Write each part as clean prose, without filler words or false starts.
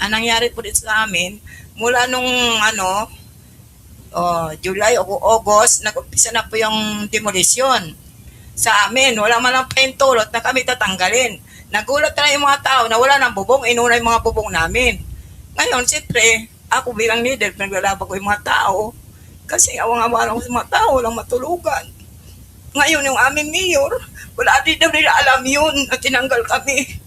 ang nangyari po dito sa amin, mula nung July o August, nag-umpisa na po yung demolition sa amin. Wala man lang paintulot na kami tatanggalin. Nagulat na yung mga tao na wala ng bubong, inuna yung mga bubong namin. Ngayon, siyempre, ako bilang leader, naglalaban ko yung mga tao kasi awang-awa lang sa mga tao, walang matulugan. Ngayon, yung aming mayor, wala din daw nila alam yun na tinanggal kami.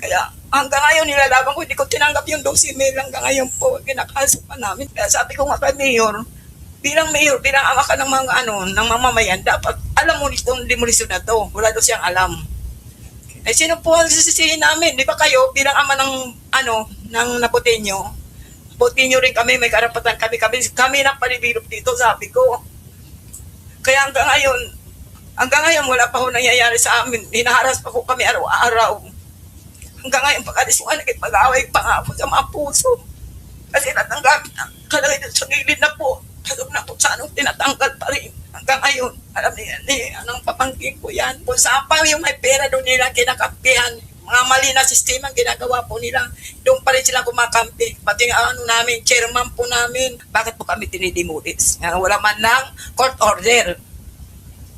Kaya hanggang ngayon nilalaban ko, hindi ko tinanggap yung 12 mil hanggang ngayon po, kinakaso pa namin. Kaya sabi ko nga kay mayor, bilang mayor, bilang ama ka ng mga ng mamamayan, dapat alam mo itong demolisyon na to. Wala daw siyang alam. Eh, sino po ang sisisihin namin? Di ba kayo, bilang ama ng, ng Naputenyo, Naputenyo rin kami, may karapatan kami na palibirop dito, sabi ko. Kaya hanggang ngayon, wala pa ho nangyayari sa amin. Hinaharas pa po kami araw-araw. Hanggang ngayon, pagkalis ko nga, nagpag-away pa nga po sa mga puso. Kasi natanggap na, kalagay sa gilid na po. Kasi na po sa tinatanggal pa rin. Hanggang ngayon, alam niya, anong papangkin ko yan. Kung saan pa yung may pera doon nila kinakampihan, mga mali na sistema ang ginagawa po nila, doon pa rin sila kumakampi. Pati namin, chairman po namin, bakit po kami tinidimulis? Wala man lang court order.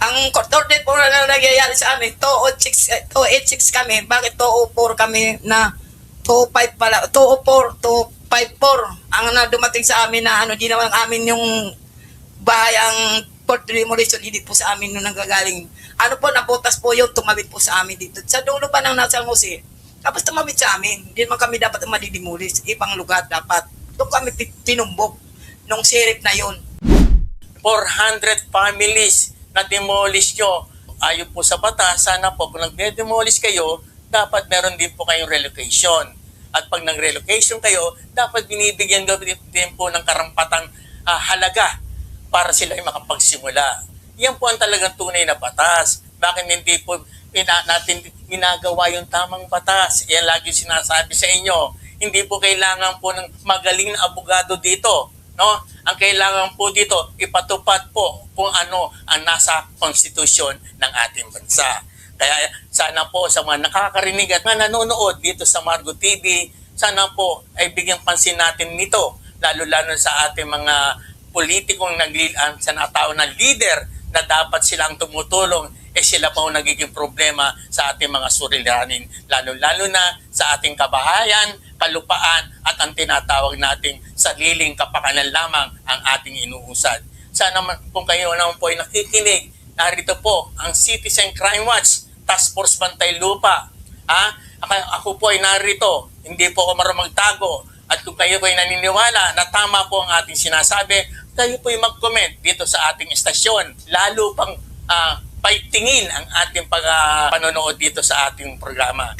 Ang court order po na nagyayari sa amin, 286 kami, bakit 204 kami na 205 pala, 204, 254 ang dumating sa amin na di naman amin yung bahay ang port demolition, hindi po sa amin nung nanggagaling. Nabutas po yung tumawid po sa amin dito. Sa dulo pa ng nasa Jose, tapos tumawid sa amin. Hindi naman kami dapat madidemolis, ibang lugar dapat. Doon kami tinumbog nung sheriff na yon. 400 families na demolish nyo. Ayon po sa batas, sana po kung nag-demolish kayo, dapat meron din po kayong relocation. At pag nag-relocation kayo, dapat binibigyan din po ng karampatang halaga para sila ay makapagsimula. Yan po ang talagang tunay na batas. Bakit hindi po natin ginagawa yung tamang batas? Yan lagi sinasabi sa inyo. Hindi po kailangan po ng magaling na abogado dito. No? Ang kailangan po dito, ipatupad po kung ano ang nasa konstitusyon ng ating bansa. Kaya sana po sa mga nakakarinig at mga nanonood dito sa Margo TV, sana po ay bigyan pansin natin nito, lalo-lalo sa ating mga politikong sa natao ng leader na dapat silang tumutulong, sila pa ang nagiging problema sa ating mga suliranin, lalo-lalo na sa ating kabahayan, kalupaan at ang tinatawag nating sariling kapakanan lamang ang ating inuusad. Sana kung kayo naman po ay nakikinig, narito po ang Citizen Crime Watch, Task Force Bantay Lupa. Ako po ay narito, hindi po ako marunong magtago. At kung kayo po ay naniniwala na tama po ang ating sinasabi, kayo po ay mag-comment dito sa ating estasyon. Lalo pang paitingin ang ating panonood dito sa ating programa.